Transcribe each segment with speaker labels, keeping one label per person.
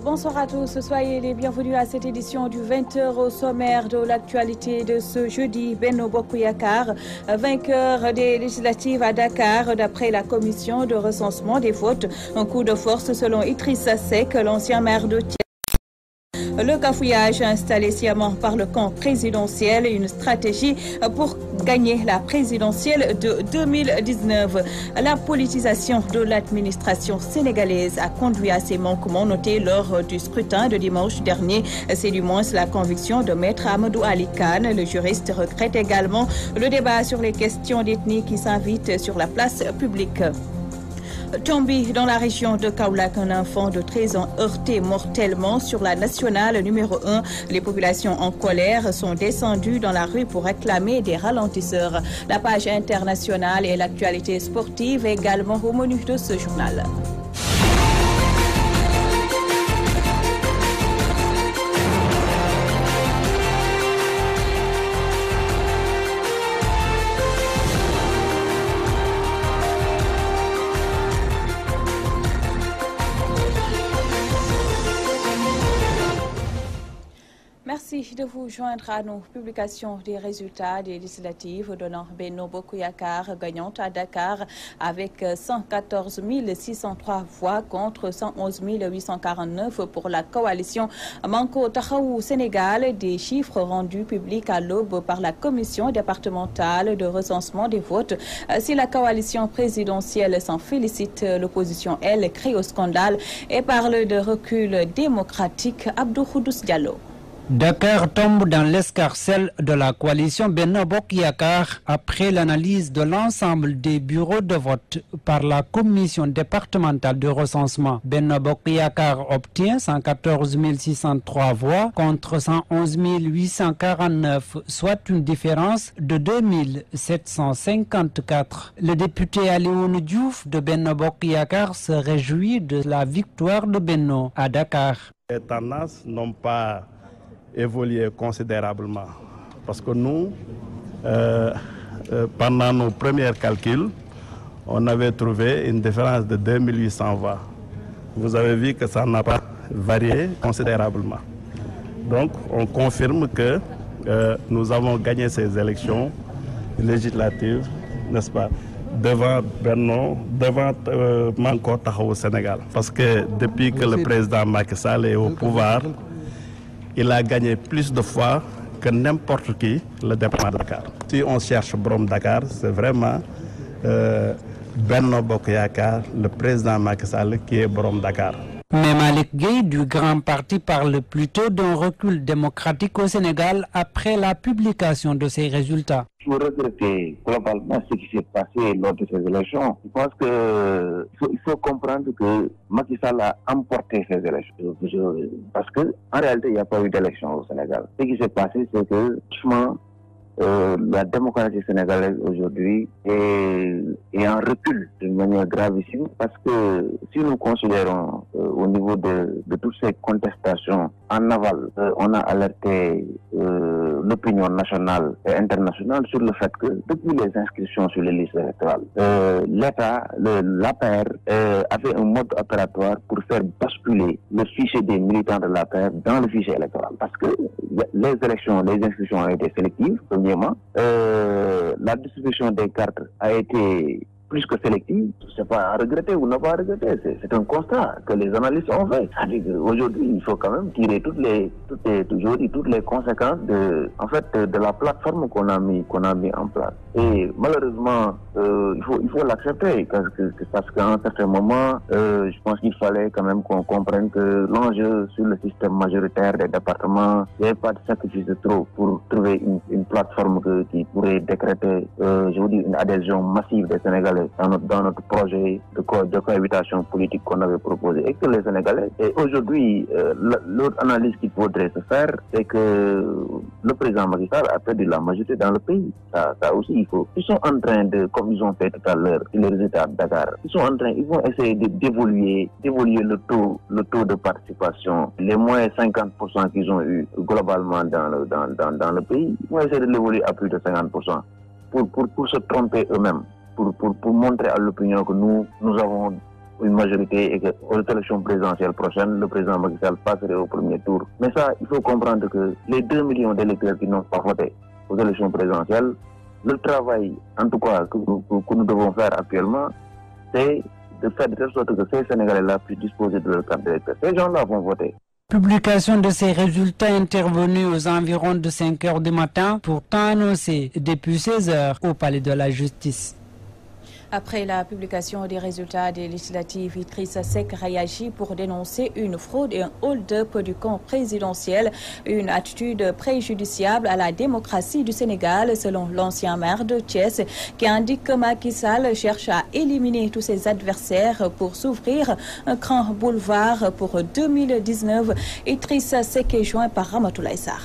Speaker 1: Bonsoir à tous, soyez les bienvenus à cette édition du 20h au sommaire de l'actualité de ce jeudi. Benno Bokk Yakaar, vainqueur des législatives à Dakar d'après la commission de recensement des votes. Un coup de force selon Idrissa Seck, l'ancien maire de Thiès. Le cafouillage installé sciemment par le camp présidentiel, une stratégie pour gagner la présidentielle de 2019. La politisation de l'administration sénégalaise a conduit à ces manquements notés lors du scrutin de dimanche dernier. C'est du moins la conviction de Maître Amadou Ali Kane. Le juriste regrette également le débat sur les questions d'ethnie qui s'invite sur la place publique. Tombé dans la région de Kaolack, un enfant de 13 ans heurté mortellement sur la nationale numéro 1. Les populations en colère sont descendues dans la rue pour réclamer des ralentisseurs. La page internationale et l'actualité sportive également au menu de ce journal. Merci de vous joindre à nos publications des résultats des législatives donnant Benno Bokk Yakaar gagnante à Dakar avec 114 603 voix contre 111 849 pour la coalition Manko Taxawu Sénégal. Des chiffres rendus publics à l'aube par la commission départementale de recensement des votes. Si la coalition présidentielle s'en félicite, l'opposition, elle, crie au scandale et parle de recul démocratique. Abdou Khoudous Diallo.
Speaker 2: Dakar tombe dans l'escarcelle de la coalition Benno Bokk Yakaar après l'analyse de l'ensemble des bureaux de vote par la commission départementale de recensement. Benno Bokk Yakaar obtient 114 603 voix contre 111 849, soit une différence de 2 754. Le député Alioune Diouf de Benno Bokk Yakaar se réjouit de la victoire de Benno à Dakar.
Speaker 3: Les tendances n'ont pas évolué considérablement parce que nous, pendant nos premiers calculs, on avait trouvé une différence de 2800 voix. Vous avez vu que ça n'a pas varié considérablement. Donc, on confirme que nous avons gagné ces élections législatives, n'est-ce pas, devant Benno, devant Manko Taxawu Sénégal. Parce que depuis que le président Macky Sall est au pouvoir, il a gagné plus de fois que n'importe qui le département de Dakar. Si on cherche Borom Dakar, c'est vraiment Benno Bokk Yakaar, le président Macky Sall, qui est Borom Dakar.
Speaker 2: Mais Malick Gueye du Grand Parti parle plutôt d'un recul démocratique au Sénégal après la publication de ces résultats.
Speaker 4: Il faut regretter globalement ce qui s'est passé lors de ces élections. Je pense qu'il faut comprendre que Macky Sall a emporté ces élections. Parce qu'en réalité, il n'y a pas eu d'élection au Sénégal. Ce qui s'est passé, c'est que franchement, la démocratie sénégalaise aujourd'hui est en recul d'une manière gravissime parce que si nous considérons au niveau de toutes ces contestations en aval, on a alerté l'opinion nationale et internationale sur le fait que depuis les inscriptions sur les listes électorales, l'État, l'APR avait un mode opératoire pour faire basculer le fichier des militants de l'APR dans le fichier électoral parce que les inscriptions ont été sélectives. Premièrement, la distribution des cartes a été plus que sélective. C'est pas à regretter ou ne pas à regretter. C'est un constat que les analystes ont fait. Aujourd'hui, il faut quand même tirer toutes les conséquences de la plateforme qu'on a mis en place. Et malheureusement, il faut l'accepter parce qu'à un certain moment, je pense qu'il fallait quand même qu'on comprenne que l'enjeu sur le système majoritaire des départements, il n'y avait pas de sacrifice de trop pour trouver une plateforme qui pourrait décréter, une adhésion massive des Sénégalais dans notre projet de cohabitation politique qu'on avait proposé. Et que les Sénégalais, et aujourd'hui, l'autre analyse qu'il faudrait se faire, c'est que le président Macky Sall a perdu la majorité dans le pays. Ça aussi, ils sont en train de, comme ils ont fait tout à l'heure, les résultats de Dakar, ils vont essayer d'évoluer le taux de participation, les moins 50% qu'ils ont eu globalement dans le pays, ils vont essayer de l'évoluer à plus de 50% pour se tromper eux-mêmes. Pour montrer à l'opinion que nous avons une majorité et qu'aux élections présidentielles prochaines, le président Macky Sall passerait au premier tour. Mais ça, il faut comprendre que les 2 millions d'électeurs qui n'ont pas voté aux élections présidentielles, le travail, en tout cas, que nous devons faire actuellement, c'est de faire de telle sorte que ces Sénégalais-là puissent disposer de leur carte d'électeur. Ces gens-là vont voter.
Speaker 2: Publication de ces résultats intervenus aux environs de 5 heures du matin, pourtant annoncés depuis 16 heures au Palais de la Justice.
Speaker 1: Après la publication des résultats des législatives, Idrissa Seck réagit pour dénoncer une fraude et un hold-up du camp présidentiel, une attitude préjudiciable à la démocratie du Sénégal, selon l'ancien maire de Thiès, qui indique que Macky Sall cherche à éliminer tous ses adversaires pour s'ouvrir un grand boulevard pour 2019. Idrissa Seck est joint par Ramatoulaye Sarr.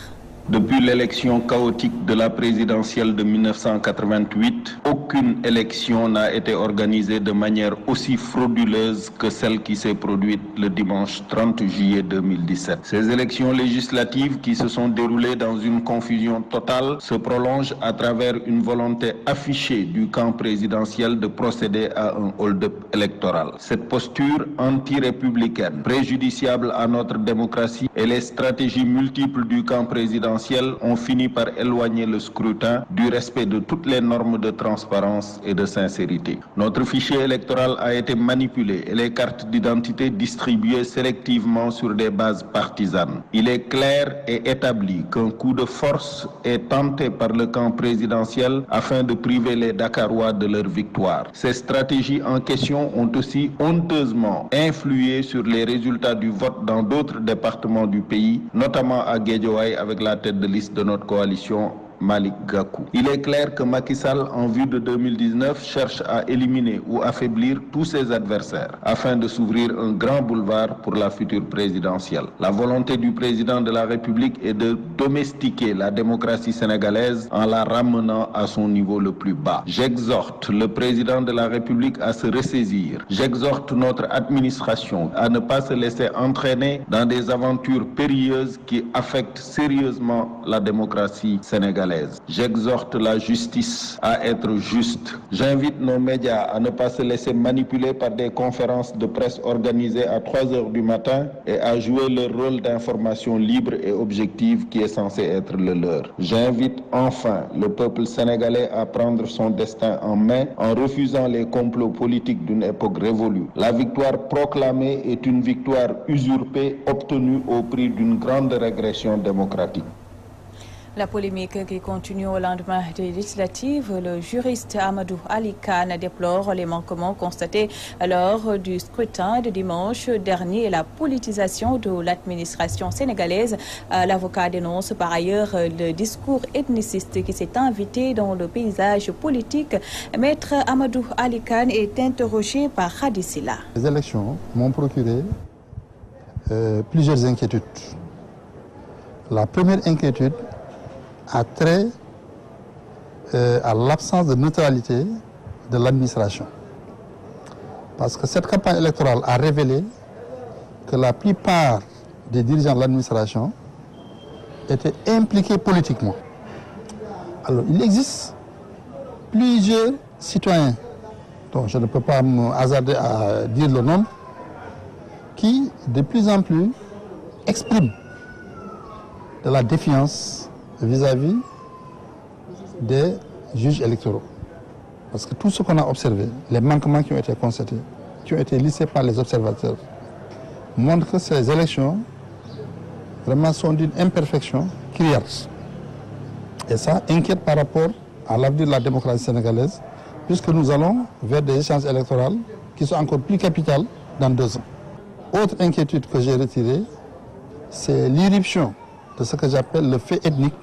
Speaker 5: Depuis l'élection chaotique de la présidentielle de 1988, aucune élection n'a été organisée de manière aussi frauduleuse que celle qui s'est produite le dimanche 30 juillet 2017. Ces élections législatives qui se sont déroulées dans une confusion totale se prolongent à travers une volonté affichée du camp présidentiel de procéder à un hold-up électoral. Cette posture anti-républicaine, préjudiciable à notre démocratie et les stratégies multiples du camp présidentiel ont fini par éloigner le scrutin du respect de toutes les normes de transparence et de sincérité. Notre fichier électoral a été manipulé et les cartes d'identité distribuées sélectivement sur des bases partisanes. Il est clair et établi qu'un coup de force est tenté par le camp présidentiel afin de priver les Dakarois de leur victoire. Ces stratégies en question ont aussi honteusement influé sur les résultats du vote dans d'autres départements du pays, notamment à Guédiawaye avec la tête de liste de notre coalition, Malick Gakou. Il est clair que Macky Sall, en vue de 2019, cherche à éliminer ou affaiblir tous ses adversaires afin de s'ouvrir un grand boulevard pour la future présidentielle. La volonté du président de la République est de domestiquer la démocratie sénégalaise en la ramenant à son niveau le plus bas. J'exhorte le président de la République à se ressaisir. J'exhorte notre administration à ne pas se laisser entraîner dans des aventures périlleuses qui affectent sérieusement la démocratie sénégalaise. J'exhorte la justice à être juste. J'invite nos médias à ne pas se laisser manipuler par des conférences de presse organisées à 3 heures du matin et à jouer leur rôle d'information libre et objective qui est censé être le leur. J'invite enfin le peuple sénégalais à prendre son destin en main en refusant les complots politiques d'une époque révolue. La victoire proclamée est une victoire usurpée obtenue au prix d'une grande régression démocratique.
Speaker 1: La polémique qui continue au lendemain des législatives, le juriste Amadou Ali Kane déplore les manquements constatés lors du scrutin de dimanche dernier et la politisation de l'administration sénégalaise. L'avocat dénonce par ailleurs le discours ethniciste qui s'est invité dans le paysage politique. Maître Amadou Ali Kane est interrogé par Hadi Silla.
Speaker 6: Les élections m'ont procuré plusieurs inquiétudes. La première inquiétude a trait à l'absence de neutralité de l'administration. Parce que cette campagne électorale a révélé que la plupart des dirigeants de l'administration étaient impliqués politiquement. Alors, il existe plusieurs citoyens, dont je ne peux pas me hasarder à dire le nom, qui de plus en plus expriment de la défiance vis-à-vis des juges électoraux. Parce que tout ce qu'on a observé, les manquements qui ont été constatés, qui ont été listés par les observateurs, montrent que ces élections vraiment sont d'une imperfection criante. Et ça inquiète par rapport à l'avenir de la démocratie sénégalaise, puisque nous allons vers des échéances électorales qui sont encore plus capitales dans 2 ans. Autre inquiétude que j'ai retirée, c'est l'irruption de ce que j'appelle le fait ethnique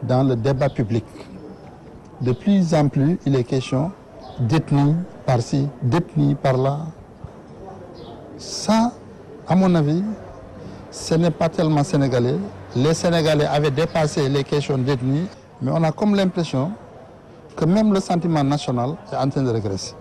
Speaker 6: dans le débat public. De plus en plus, il est question d'ethnie par-ci, d'ethnie par-là. Ça, à mon avis, ce n'est pas tellement sénégalais. Les Sénégalais avaient dépassé les questions d'ethnie, mais on a comme l'impression que même le sentiment national est en train de régresser.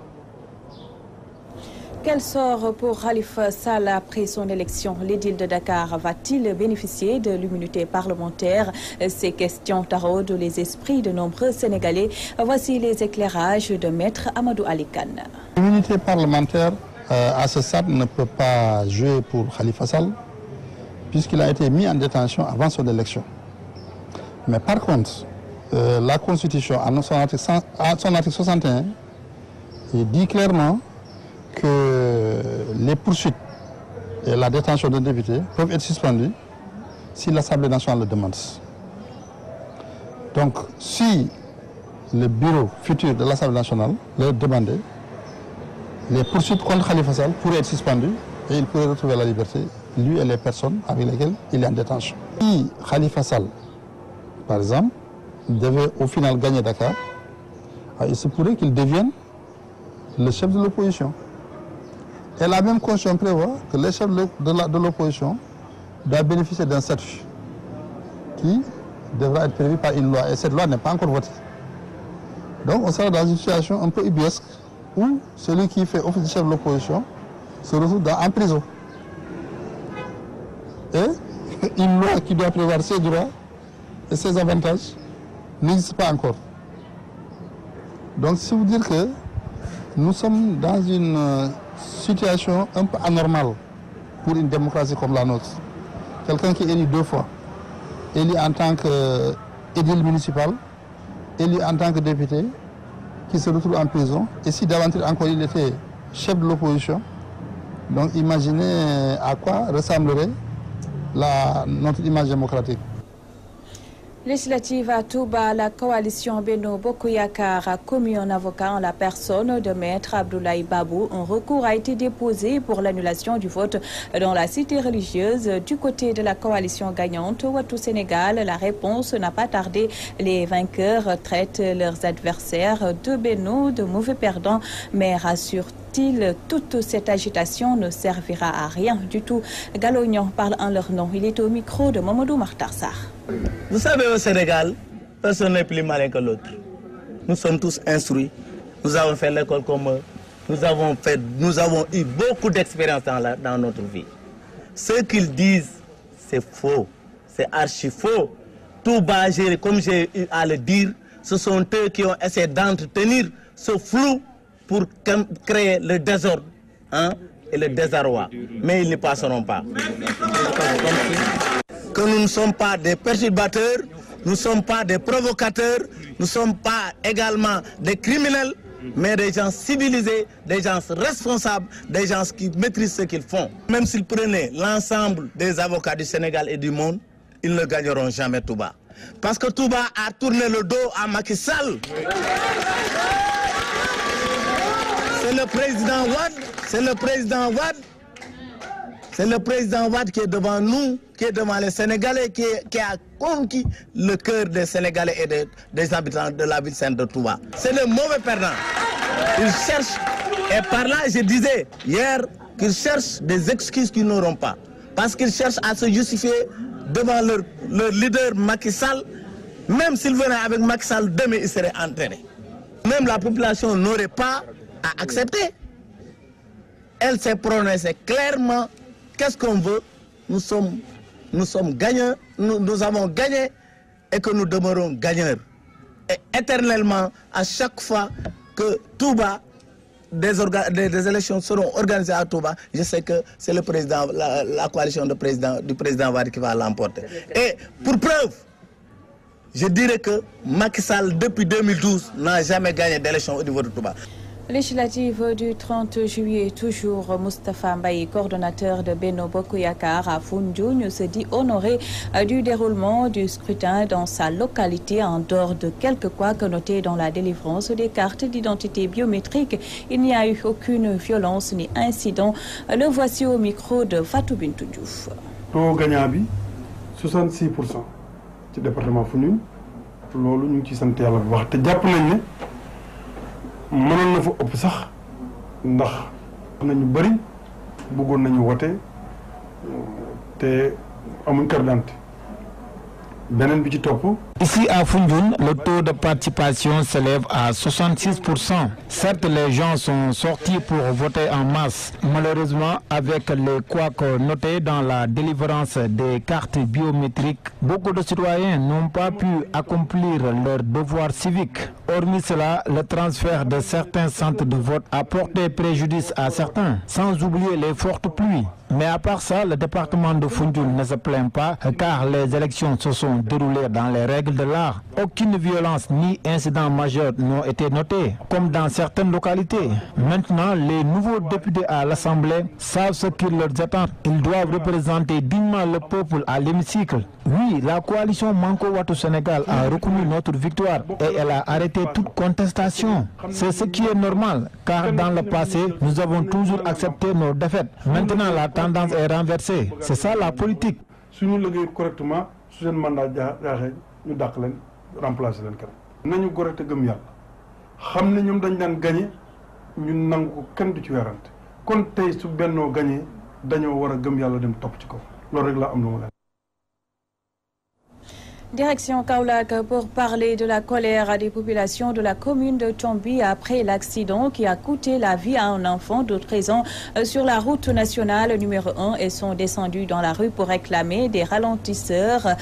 Speaker 1: Quel sort pour Khalifa Sall après son élection? L'édile de Dakar va-t-il bénéficier de l'immunité parlementaire? Ces questions taraudent les esprits de nombreux Sénégalais. Voici les éclairages de Maître Amadou Ali Kane.
Speaker 6: L'immunité parlementaire à ce stade, ne peut pas jouer pour Khalifa Sall, puisqu'il a été mis en détention avant son élection. Mais par contre, la Constitution, à son article 61, il dit clairement que les poursuites et la détention d'un député peuvent être suspendues si l'Assemblée nationale le demande. Donc, si le bureau futur de l'Assemblée nationale le demandait, les poursuites contre Khalifa Sall pourraient être suspendues et il pourrait retrouver la liberté, lui et les personnes avec lesquelles il est en détention. Si Khalifa Sall, par exemple, devait au final gagner Dakar, il se pourrait qu'il devienne le chef de l'opposition. Et la même Constitution prévoit que le chef de l'opposition doit bénéficier d'un statut qui devra être prévu par une loi. Et cette loi n'est pas encore votée. Donc on sera dans une situation un peu ubuesque où celui qui fait office de chef de l'opposition se retrouve en prison. Et une loi qui doit prévoir ses droits et ses avantages n'existe pas encore. Donc c'est vous dire que nous sommes dans une situation un peu anormale pour une démocratie comme la nôtre. Quelqu'un qui est élu 2 fois, élu en tant qu'édile municipal, élu en tant que député, qui se retrouve en prison. Et si d'aventure encore il était chef de l'opposition, donc imaginez à quoi ressemblerait notre image démocratique.
Speaker 1: Législative à Touba, la coalition Benno Bokk Yakaar a commis un avocat en la personne de Maître Abdoulaye Babou. Un recours a été déposé pour l'annulation du vote dans la cité religieuse. Du côté de la coalition gagnante Wattu Sénégal, la réponse n'a pas tardé. Les vainqueurs traitent leurs adversaires de Benno de mauvais perdants, mais rassure-t-il, toute cette agitation ne servira à rien du tout. Galognon parle en leur nom. Il est au micro de Mamadou Makhtar Sarr.
Speaker 7: Vous savez, au Sénégal, personne n'est plus malin que l'autre. Nous sommes tous instruits. Nous avons fait l'école comme eux. Nous avons eu beaucoup d'expérience dans notre vie. Ce qu'ils disent, c'est faux. C'est archi faux. Tout bas, comme j'ai eu à le dire, ce sont eux qui ont essayé d'entretenir ce flou pour créer le désordre et le désarroi. Mais ils n'y passeront pas. Que nous ne sommes pas des perturbateurs, nous ne sommes pas des provocateurs, nous ne sommes pas également des criminels, mais des gens civilisés, des gens responsables, des gens qui maîtrisent ce qu'ils font. Même s'ils prenaient l'ensemble des avocats du Sénégal et du monde, ils ne gagneront jamais Touba. Parce que Touba a tourné le dos à Macky Sall. C'est le président Wade, c'est le président Wade. C'est le président Wade qui est devant nous, qui est devant les Sénégalais, qui a conquis le cœur des Sénégalais et des habitants de la ville sainte de Touba. C'est le mauvais perdant. Ils cherchent, et par là je disais hier qu'ils cherchent des excuses qu'ils n'auront pas. Parce qu'ils cherchent à se justifier devant leur leader Macky Sall. Même s'ils venaient avec Macky Sall, demain ils seraient entraînés. Même la population n'aurait pas à accepter. Elle s'est prononcée clairement. Qu'est-ce qu'on veut? Nous sommes gagnants, nous avons gagné et que nous demeurons gagneurs. Et éternellement, à chaque fois que Touba, des élections seront organisées à Touba, je sais que c'est le président, la coalition du président Wade qui va l'emporter. Et pour preuve, je dirais que Macky Sall, depuis 2012, n'a jamais gagné d'élection au niveau de Touba.
Speaker 1: Législative du 30 juillet, toujours Moustapha Mbaye, coordonnateur de Benno Bokk Yakaar à Foundiougne, se dit honoré du déroulement du scrutin dans sa localité en dehors de quelques couacs notés dans la délivrance des cartes d'identité biométrique. Il n'y a eu aucune violence ni incident. Le voici au micro de Fatou Bintou Diouf.
Speaker 8: Taux gagnant bi 66% ci département Foundiougne loolu ñu ci sant Yàlla bu baax te jàpp nañ ne mënoon na fa ëpp sax ndax nañu bëri bëggoon nañu wote te amuñ carte d'identité
Speaker 9: Ici à Foundiougne, le taux de participation s'élève à 66%. Certes, les gens sont sortis pour voter en masse. Malheureusement, avec les couacs notés dans la délivrance des cartes biométriques, beaucoup de citoyens n'ont pas pu accomplir leur devoir civique. Hormis cela, le transfert de certains centres de vote a porté préjudice à certains, sans oublier les fortes pluies. Mais à part ça, le département de Foundiougne ne se plaint pas car les élections se sont déroulées dans les règles de l'art. Aucune violence ni incident majeur n'ont été notés, comme dans certaines localités. Maintenant, les nouveaux députés à l'Assemblée savent ce qui leur attend. Ils doivent représenter dignement le peuple à l'hémicycle. Oui, la coalition Manko Wattu Sénégal a reconnu notre victoire et elle a arrêté toute contestation. C'est ce qui est normal, car dans le passé, nous avons toujours accepté nos défaites. Maintenant, la tendance est renversée. C'est ça la politique.
Speaker 8: Si nous le correctement, si un mandat nous d'accord, remplacer les gens. Nous correcte gëm yalla. Xamné ñom dañ dan gagner, ñun nangu kenn du ci wérante. Kon tay su benno gagner, dañoo wara gëm yalla dem top ci kaw. Lool rek la am lu mu.
Speaker 1: Direction Kaolack pour parler de la colère des populations de la commune de Thiomby après l'accident qui a coûté la vie à un enfant de 13 ans sur la route nationale numéro 1 et sont descendus dans la rue pour réclamer des ralentisseurs.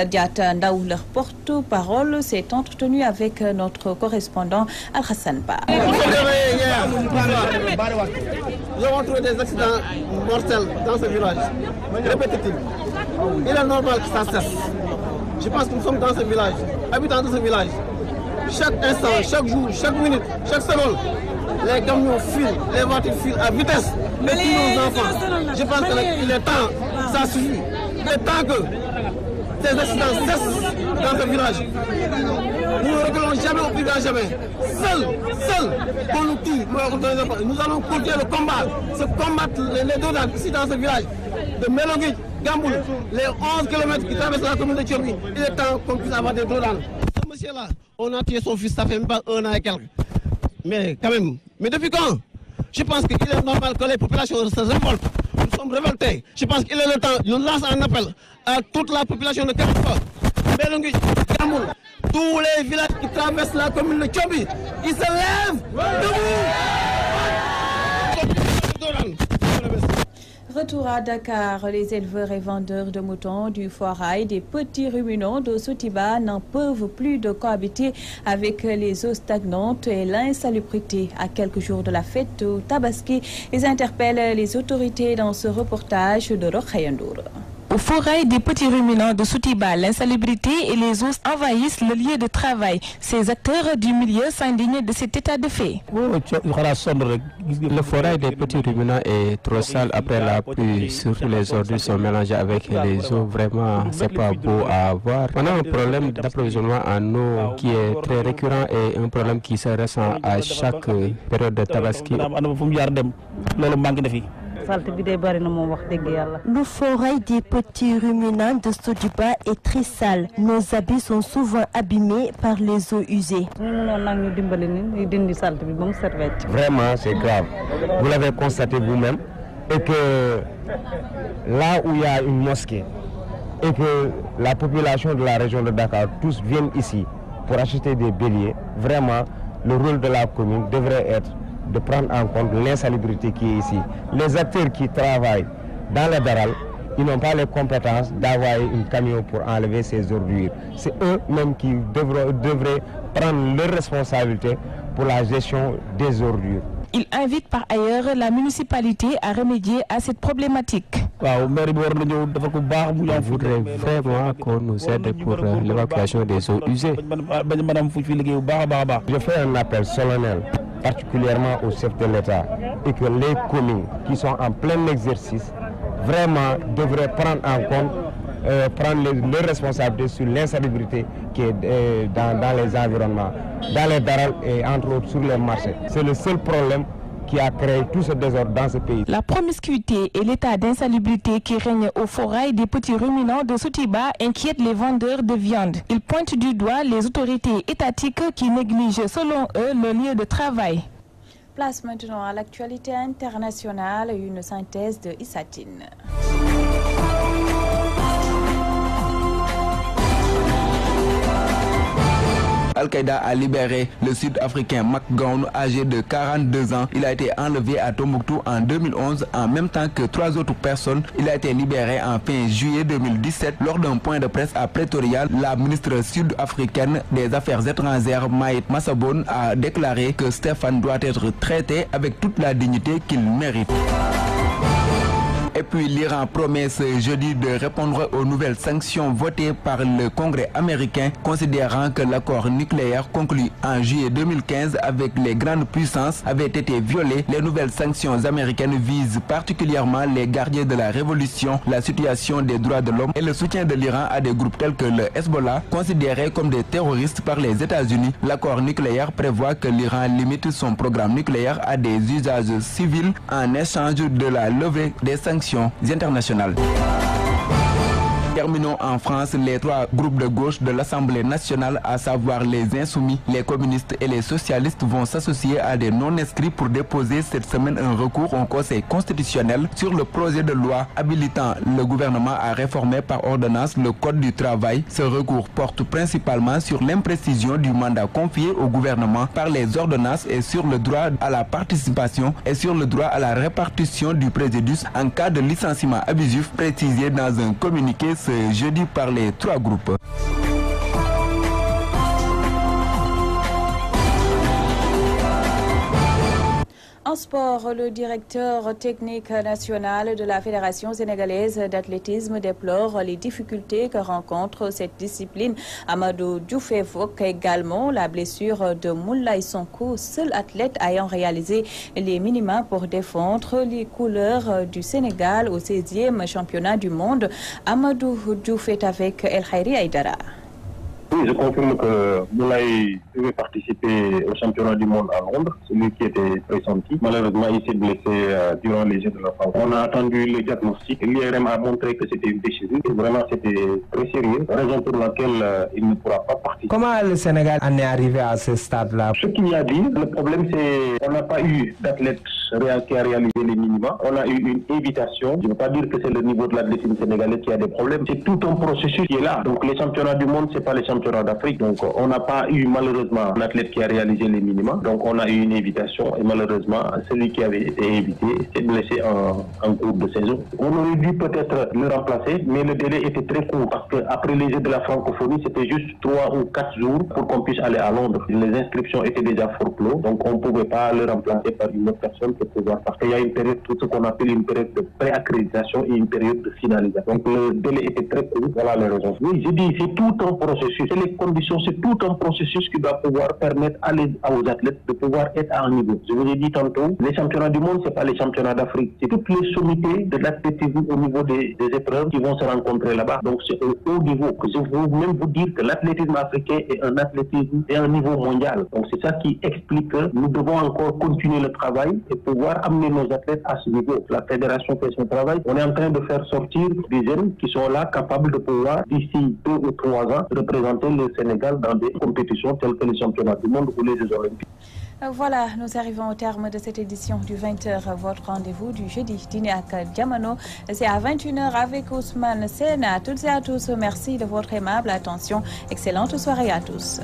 Speaker 1: Diata Ndaou, leur porte-parole, s'est entretenu avec notre correspondant Al-Hassan Ba.
Speaker 10: Nous avons trouvé des accidents mortels dans ce village, répétitifs. Il est normal que ça cesse. Je pense que nous sommes dans ce village, habitants de ce village. Chaque instant, chaque jour, chaque minute, chaque seconde, les camions filent, les voitures filent à vitesse. Et tous nos enfants. Je pense qu'il est temps, ça suffit. Il est temps que ces accidents cessent dans ce village. Nous ne reculons jamais au plus grand jamais. Seul, qu'on nous tue, nous allons continuer le combat. Se combattre les deux dames ici dans ce village. De Mélogui, Gamboul, les 11 km qui traversent la commune de Thiomby, il est temps qu'on puisse avoir des drones. Ce monsieur-là, on a tué son fils, ça fait même pas 1 an et quelques. Mais quand même, mais depuis quand? Je pense qu'il est normal que les populations se révoltent. Nous sommes révoltés. Je pense qu'il est le temps, je lance un appel à toute la population de Thiomby, Mélogui, Gamboul, tous les villages qui traversent la commune de Thiomby, ils se lèvent debout.
Speaker 1: Retour à Dakar, les éleveurs et vendeurs de moutons du foirail des petits ruminants de Sotiba n'en peuvent plus de cohabiter avec les eaux stagnantes et l'insalubrité. À quelques jours de la fête de Tabaski, ils interpellent les autorités dans ce reportage de Rokhaya Ndour.
Speaker 11: Au foirail des petits ruminants de Sotiba, l'insalubrité et les eaux envahissent le lieu de travail. Ces acteurs du milieu s'indignent de cet état de fait.
Speaker 12: Le foirail des petits ruminants est trop sale après la pluie. Surtout les ordures sont mélangées avec les eaux. Vraiment, c'est pas beau à voir. On a un problème d'approvisionnement en eau qui est très récurrent et un problème qui se ressent à chaque période de Tabaski.
Speaker 13: Le foirail des petits ruminants de Sotiba est très sale. Nos habits sont souvent abîmés par les eaux usées.
Speaker 14: Vraiment, c'est grave. Vous l'avez constaté vous-même. Et que là où il y a une mosquée et que la population de la région de Dakar, tous viennent ici pour acheter des béliers, vraiment, le rôle de la commune devrait être de prendre en compte l'insalubrité qui est ici. Les acteurs qui travaillent dans les daral, ils n'ont pas les compétences d'avoir un camion pour enlever ces ordures. C'est eux-mêmes qui devraient prendre leurs responsabilités pour la gestion des ordures.
Speaker 11: Il invite par ailleurs la municipalité à remédier à cette problématique.
Speaker 12: On voudrait vraiment qu'on nous aide pour l'évacuation des eaux usées.
Speaker 14: Je fais un appel solennel, particulièrement au chef de l'État, et que les communes qui sont en plein exercice vraiment devraient prendre en compte, prendre leurs responsabilités sur l'insalubrité qui est dans les environnements, dans les darals et entre autres sur les marchés. C'est le seul problème qui a créé tout ce désordre dans ce pays.
Speaker 11: La promiscuité et l'état d'insalubrité qui règne au foirail des petits ruminants de Sotiba inquiètent les vendeurs de viande. Ils pointent du doigt les autorités étatiques qui négligent selon eux le lieu de travail.
Speaker 1: Place maintenant à l'actualité internationale, une synthèse de Issatine.
Speaker 15: Al-Qaïda a libéré le Sud-Africain McGowan, âgé de 42 ans. Il a été enlevé à Tombouctou en 2011, en même temps que 3 autres personnes. Il a été libéré en fin juillet 2017 lors d'un point de presse à Pretoria. La ministre sud-africaine des Affaires étrangères, Maït Massabone, a déclaré que Stéphane doit être traité avec toute la dignité qu'il mérite. Et puis l'Iran promet ce jeudi de répondre aux nouvelles sanctions votées par le Congrès américain, considérant que l'accord nucléaire conclu en juillet 2015 avec les grandes puissances avait été violé. Les nouvelles sanctions américaines visent particulièrement les gardiens de la révolution, la situation des droits de l'homme et le soutien de l'Iran à des groupes tels que le Hezbollah, considérés comme des terroristes par les États-Unis. L'accord nucléaire prévoit que l'Iran limite son programme nucléaire à des usages civils en échange de la levée des sanctions internationales. Terminons en France. Les 3 groupes de gauche de l'Assemblée nationale, à savoir les Insoumis, les communistes et les socialistes, vont s'associer à des non-inscrits pour déposer cette semaine un recours au Conseil constitutionnel sur le projet de loi habilitant le gouvernement à réformer par ordonnance le Code du travail. Ce recours porte principalement sur l'imprécision du mandat confié au gouvernement par les ordonnances et sur le droit à la participation et sur le droit à la répartition du préjudice en cas de licenciement abusif, précisé dans un communiqué ce jeudi par les 3 groupes.
Speaker 1: En sport, le directeur technique national de la Fédération sénégalaise d'athlétisme déplore les difficultés que rencontre cette discipline. Amadou Diouf évoque également la blessure de Moulay Sonko, seul athlète ayant réalisé les minima pour défendre les couleurs du Sénégal au 16e championnat du monde. Amadou Diouf est avec El Khairi Aïdara.
Speaker 16: Oui, je confirme que Moulay devait participer au championnat du monde à Londres, celui qui était pressenti. Malheureusement, il s'est blessé durant les Jeux de la France. On a attendu le diagnostic. L'IRM a montré que c'était une déchirure. Vraiment, c'était très sérieux, raison pour laquelle il ne pourra pas participer.
Speaker 17: Comment le Sénégal en est arrivé à ce stade-là?
Speaker 16: Ce qu'il y a dit, le problème c'est qu'on n'a pas eu d'athlète qui a réalisé les minima. On a eu une invitation. Je ne veux pas dire que c'est le niveau de l'athlétisme sénégalais qui a des problèmes. C'est tout un processus qui est là. Donc les championnats du monde, c'est pas les championnats d'Afrique. Donc on n'a pas eu malheureusement un athlète qui a réalisé les minima. Donc on a eu une invitation et malheureusement celui qui avait été invité s'est blessé en cours de saison. On aurait dû peut-être le remplacer, mais le délai était très court parce qu'après les Jeux de la francophonie, c'était juste 3 ou 4 jours pour qu'on puisse aller à Londres. Les inscriptions étaient déjà forclos, donc on ne pouvait pas le remplacer par une autre personne pour pouvoir parce qu'il y a une période, tout ce qu'on appelle une période de pré-accréditation et une période de finalisation. Donc le délai était très court, voilà les raisons. Oui, je dis, c'est tout un processus, c'est les conditions, c'est tout un processus qui doit pouvoir permettre aux athlètes de pouvoir être à un niveau. Je vous ai dit tantôt, les championnats du monde, c'est pas les championnats d'Afrique, c'est toutes les sommités de l'athlétisme au niveau des épreuves qui vont se rencontrer là-bas. Donc c'est au haut niveau que je veux même vous dire que l'athlétisme africain est un athlétisme et un niveau mondial. Donc c'est ça qui explique que nous devons encore continuer le travail et pouvoir amener nos athlètes à ce niveau. La fédération fait son travail. On est en train de faire sortir des jeunes qui sont là capables de pouvoir, d'ici 2 ou 3 ans, représenter le Sénégal dans des compétitions telles que les championnats du monde ou les Jeux olympiques.
Speaker 1: Voilà, nous arrivons au terme de cette édition du 20h. Votre rendez-vous du jeudi dîner à Diamano, c'est à 21h avec Ousmane Sena. À toutes et à tous, merci de votre aimable attention. Excellente soirée à tous.